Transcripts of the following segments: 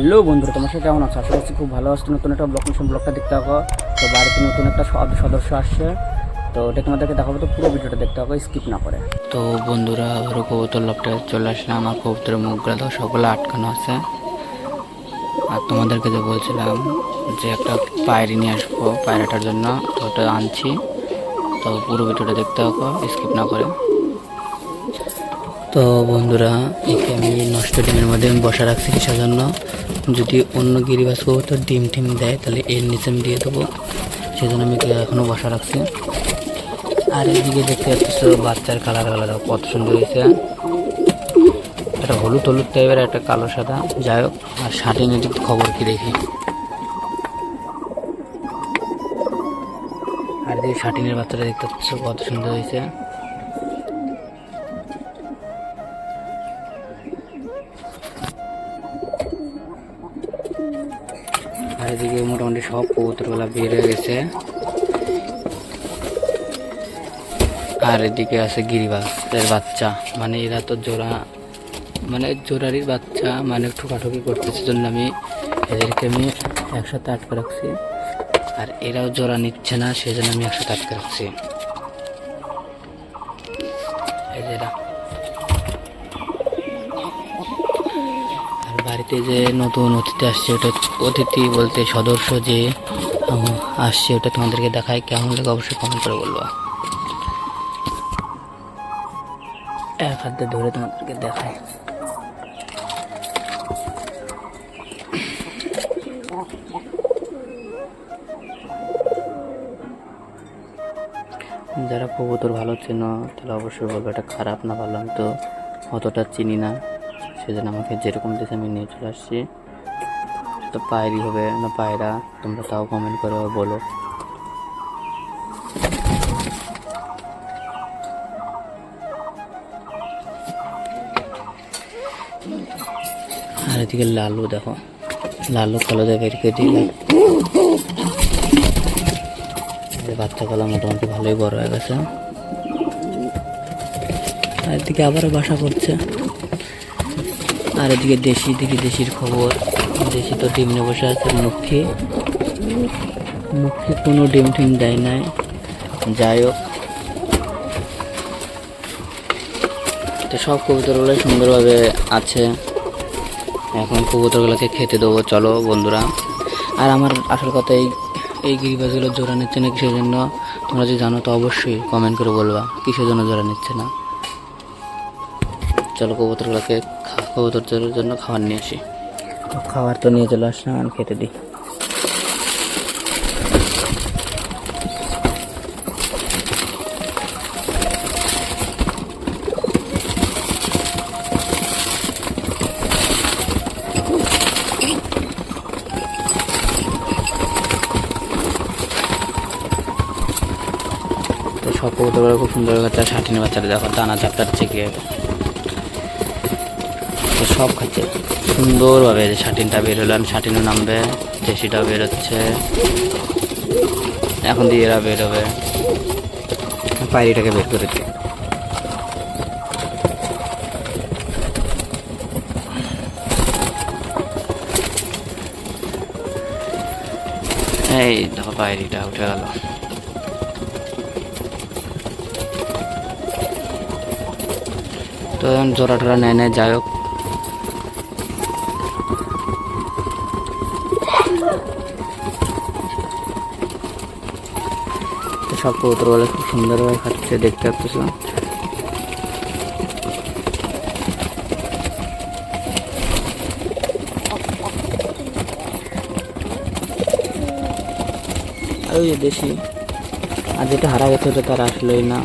Hello বন্ধুরা, তোমার সাথে কেমন আছো? আশা করছি খুব ভালো আছো। নতুন একটা ব্লগটা দেখতে হবে। তো বাড়িতে নতুন একটা সদস্য আসছে, তো ওটা তোমাদেরকে দেখাবো। তো পুরো ভিডিওটা দেখতে হবে, স্কিপ না করে। তো বন্ধুরা, আবারও কবুতর লফটে চলে আসলাম। আমার কবুতরের মুখগুলো তো সবগুলো আটকানো আছে। আর তোমাদেরকে যে বলছিলাম যে একটা পায়রি নিয়ে আসবো পায়রাটার জন্য, তো ওটা আনছি। তো পুরো ভিডিওটা দেখতে হবে, স্কিপ না করে। তো বন্ধুরা, একে আমি নষ্ট ডিমের মধ্যে আমি বসা রাখছি কিসের জন্য, যদি অন্য গিরিবাজ কবুতর ডিম টিম দেয় তাহলে এর নিচে আমি দিয়ে দেবো, সেজন্য আমি এখনও বসা রাখছি। আর এদিকে দেখতে পাচ্ছ বাচ্চার কালার কত সুন্দর হয়েছে। একটা হলুদ টাইপের, একটা কালো সাদা। যাই হোক, আর শাটিনের খবর কি দেখি। আর এদিকে শাটিনের বাচ্চাটা দেখতে পাচ্ছ কত সুন্দর হয়েছে। আর এদিকে মোটামুটি সব কবুতরগুলা বের হয়ে গেছে। আর এদিকে আছে গিরিবাজের বাচ্চা, মানে এরা তো জোড়া, মানে জোড়ারির বাচ্চা, মানে ঠোকাঠুকি করতেছে, জন্য আমি এদেরকে একসাথে আটকে রাখছি। আর এরাও জোড়া নিচ্ছে না, সেজন্য আমি একসাথে আটকে রাখছি। আর বাড়িতে যে নতুন অতিথি আসছে, ওটা অতিথি বলতে সদস্য যে আসছে, ওটা তোমাদেরকে দেখায়। কেমন লাগে অবশ্যই কমেন্ট করে বলবো। এক হাতে ধরে তোমাদেরকে দেখায়। যারা কবুতর ভালো চেনো তাহলে অবশ্যই বলবো এটা খারাপ না ভালো। আমি তো অতটা চিনি না, সেজন্য আমাকে যেরকম দিয়েছে আমি নিয়ে চলে আসছি। তো পায়রি হবে না পায়রা, তোমরা তাও কমেন্ট করে বলো। আর এদিকে লালু দেখো, লালু কালো বেরকে দিয়ে বাচ্চা কলা মোটামুটি ভালোই বড় হয়ে গেছে। আর এদিকে আবারও বাসা করছে। আর এদিকে দেশির খবর। দেশি তো ডিম নিয়ে বসে আছে। মুখে কোনো ডিম টিম দেয় নাই। যাই হোক, তো সব কবুতরগুলো সুন্দরভাবে আছে। এখন কবুতরগুলোকে খেতে দেবো, চলো বন্ধুরা। আর আমার আসল কথা, এই গিরিবাজগুলো জোড়া নিচ্ছে না কিসের জন্য, তোমরা যদি জানো তো অবশ্যই কমেন্ট করে বলবা কিসের জন্য জোড়া নিচ্ছে না। চলো কবুতরদের জন্য খাবার নিয়ে আসি। তো খাবার তো নিয়ে চলে আসলাম, আর খেতে দিই। সব কবুতরগুলো খুব সুন্দর বাচ্চা। শাটিনের বাচ্চাটা দেখো, দানা চাপটাচ্ছে গিয়ে, তো সব খাচ্ছে সুন্দরভাবে। শাটিনটা বের হলো, শাটিনও নামবে, দেশিটাও বেরোচ্ছে। এখন দিয়ে এরা বের হবে। পায়রিটাকে বের করে দিই। এই দেখো পায়রিটা উঠে গেল। তো এখন জোড়া টোড়া নেয়। যাই হোক, সব কবুতরগুলো খুব সুন্দরভাবে খাচ্ছে, দেখতে পাচ্ছ। আর ওই দেশি, আর যেটা হারা গেছে ওটা তার আসলেই না।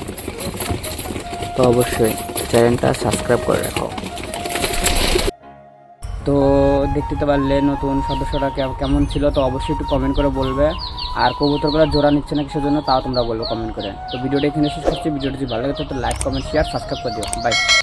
তো অবশ্যই চ্যানেলটা সাবস্ক্রাইব করে রাখো। তো দেখতে তো পারলে নতুন সদস্যরা কেমন ছিল, তো অবশ্যই একটু কমেন্ট করে বলবে। আর কবুতরগুলো জোড়া নিচ্ছে না কিসের জন্য তাও তোমরা বলবে কমেন্ট করে। তো ভিডিওটা এখানে শেষ করছি। ভিডিওটি যদি ভালো লাগে তো লাইক, কমেন্ট, শেয়ার, সাবস্ক্রাইব করে দিও। বাই।